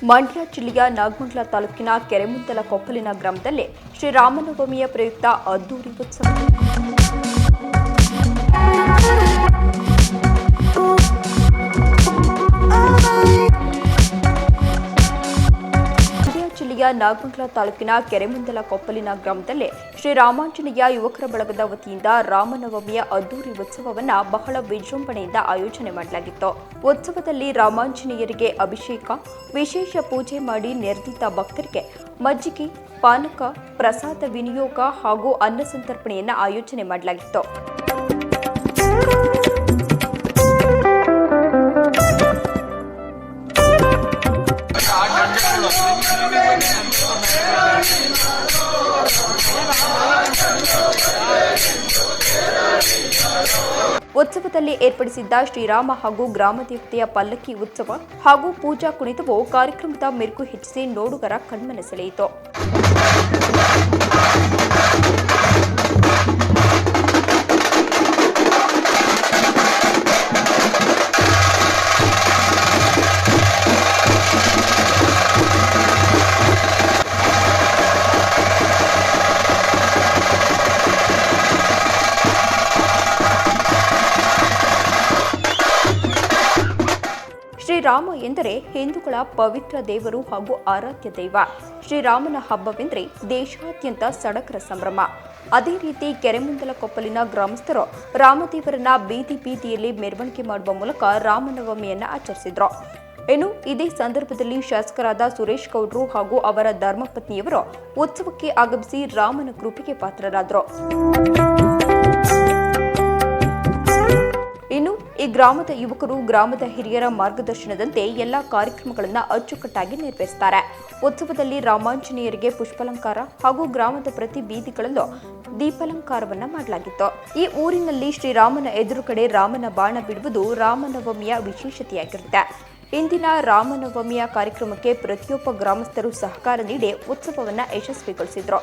ಮಂಡ್ಯ ಜಿಲ್ಲೆಯ ನಾಗಮಂಗಲ ತಾಲೂಕಿನ ಕೆರೆಮುಂದಲ ಕೊಪ್ಪಲಿನ ಗ್ರಾಮದಲ್ಲಿ ಶ್ರೀರಾಮನವಮಿಯ ಪ್ರಯುಕ್ತ ಅದ್ದೂರಿ ಉತ್ಸವ. ಜಿಲ್ಲೆಯ ನಾಗಮಂಗಲ ತಾಲೂಕಿನ ಕೆರೆಮುಂದಲ ಕೊಪ್ಪಲಿನ ಗ್ರಾಮದಲ್ಲಿ ಶ್ರೀರಾಮಾಂಜನೇಯ ಯುವಕರ ಬಳಗದ ವತಿಯಿಂದ ರಾಮನವಮಿಯ ಅದ್ದೂರಿ ಉತ್ಸವವನ್ನು ಬಹಳ ವಿಜೃಂಭಣೆಯಿಂದ ಆಯೋಜನೆ ಮಾಡಲಾಗಿತ್ತು. ಉತ್ಸವದಲ್ಲಿ ರಾಮಾಂಜನೇಯರಿಗೆ ಅಭಿಷೇಕ, ವಿಶೇಷ ಪೂಜೆ ಮಾಡಿ ನೆರೆದಿದ್ದ ಭಕ್ತರಿಗೆ ಮಜ್ಜಿಗೆ, ಪಾನಕ, ಪ್ರಸಾದ ವಿನಿಯೋಗ ಹಾಗೂ ಅನ್ನ ಸಂತರ್ಪಣೆಯನ್ನು ಆಯೋಜನೆ ಮಾಡಲಾಗಿತ್ತು. ಉತ್ಸವದಲ್ಲಿ ಏರ್ಪಡಿಸಿದ್ದ ಶ್ರೀರಾಮ ಹಾಗೂ ಗ್ರಾಮ ದೇವತೆಯ ಪಲ್ಲಕ್ಕಿ ಉತ್ಸವ ಹಾಗೂ ಪೂಜಾ ಕುಣಿತವು ಕಾರ್ಯಕ್ರಮದ ಮೆರುಗು ಹೆಚ್ಚಿಸಿ ನೋಡುಗರ ಕಣ್ಮನ ಸೆಳೆಯಿತು. ಶ್ರೀರಾಮ ಎಂದರೆ ಹಿಂದೂಗಳ ಪವಿತ್ರ ದೇವರು ಹಾಗೂ ಆರಾಧ್ಯ ದೈವ. ಶ್ರೀರಾಮನ ಹಬ್ಬವೆಂದರೆ ದೇಶಾದ್ಯಂತ ಸಡಗರ ಸಂಭ್ರಮ. ಅದೇ ರೀತಿ ಕೆರೆಮುಂದಲ ಕೊಪ್ಪಲಿನ ಗ್ರಾಮಸ್ಥರು ರಾಮದೇವರನ್ನ ಬೀದಿ ಬೀದಿಯಲ್ಲಿ ಮೆರವಣಿಗೆ ಮಾಡುವ ಮೂಲಕ ರಾಮನವಮಿಯನ್ನು ಆಚರಿಸಿದ್ರು. ಇನ್ನು ಇದೇ ಸಂದರ್ಭದಲ್ಲಿ ಶಾಸಕರಾದ ಸುರೇಶ್ ಗೌಡ್ರು ಹಾಗೂ ಅವರ ಧರ್ಮಪತ್ನಿಯವರು ಉತ್ಸವಕ್ಕೆ ಆಗಮಿಸಿ ರಾಮನ ಕೃಪೆಗೆ ಪಾತ್ರರಾದರು. ಇನ್ನು ಈ ಗ್ರಾಮದ ಯುವಕರು ಗ್ರಾಮದ ಹಿರಿಯರ ಮಾರ್ಗದರ್ಶನದಂತೆ ಎಲ್ಲಾ ಕಾರ್ಯಕ್ರಮಗಳನ್ನು ಅಚ್ಚುಕಟ್ಟಾಗಿ ನೆರವೇರಿಸುತ್ತಾರೆ. ಉತ್ಸವದಲ್ಲಿ ರಾಮಾಂಜನೇಯರಿಗೆ ಪುಷ್ಪಾಲಂಕಾರ ಹಾಗೂ ಗ್ರಾಮದ ಪ್ರತಿ ಬೀದಿಗಳಲ್ಲೂ ದೀಪಾಲಂಕಾರವನ್ನ ಮಾಡಲಾಗಿತ್ತು. ಈ ಊರಿನಲ್ಲಿ ಶ್ರೀರಾಮನ ಎದುರುಗಡೆ ರಾಮನ ಬಾಣ ಬಿಡುವುದು ರಾಮನವಮಿಯ ವಿಶೇಷತೆಯಾಗಿರುತ್ತೆ. ಇಂದಿನ ರಾಮನವಮಿಯ ಕಾರ್ಯಕ್ರಮಕ್ಕೆ ಪ್ರತಿಯೊಬ್ಬ ಗ್ರಾಮಸ್ಥರು ಸಹಕಾರ ನೀಡಿ ಉತ್ಸವವನ್ನು ಯಶಸ್ವಿಗೊಳಿಸಿದ್ರು.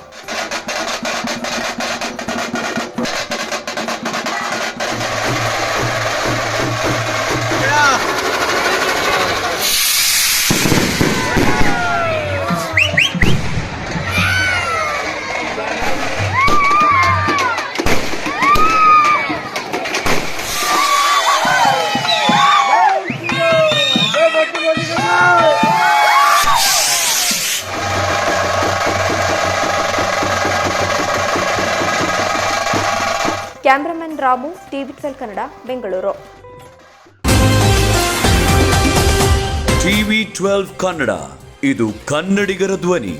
ಕ್ಯಾಮರಾಮನ್ ರಾಮು, ಟಿವಿ12 ಕನ್ನಡ, ಬೆಂಗಳೂರು. ಟಿವಿ12 ಕನ್ನಡ, ಇದು ಕನ್ನಡಿಗರ ಧ್ವನಿ.